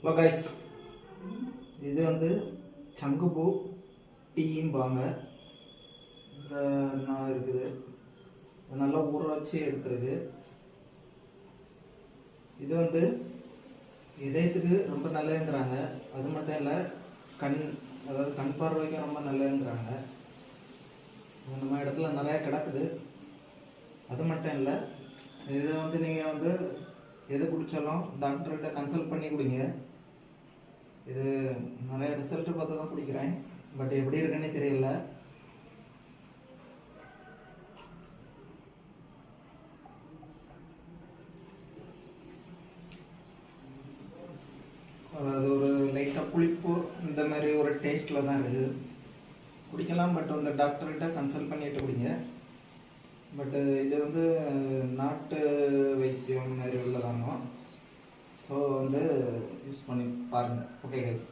Hello guys, இது வந்து சங்குப்பூ டீம்பாங்க. இந்த நான் இருக்குது, நல்லா ஊற வச்சு எடுத்துருக்கு. இது வந்து இதயத்துக்கு ரொம்ப நல்லதுங்கிறாங்க. அது மட்டும் இல்லை, அதாவது கண் பார்வைக்கும் ரொம்ப நல்லதுங்கிறாங்க. நம்ம இடத்துல நிறையா கிடக்குது. அது மட்டும் இல்லை, இதை வந்து நீங்கள் வந்து எது குடித்தாலும் டாக்டர்கிட்ட கன்சல்ட் பண்ணி குடிங்க. இது நிறைய ரிசல்ட்டு பார்த்து தான் குடிக்கிறேன், பட் எப்படி இருக்குன்னே தெரியல. அது ஒரு லைட்டாக புளிப்பு இந்த மாதிரி ஒரு டேஸ்ட்டில் தான் இருக்குது. குடிக்கலாம், பட் வந்து டாக்டர்கிட்ட கன்சல்ட் பண்ணிட்டு குடிங்க. பட்டு இது வந்து நாட்டு வைத்தியம் மாதிரி உள்ளதானோ, ஸோ வந்து யூஸ் பண்ணி பாருங்கள். Okay guys.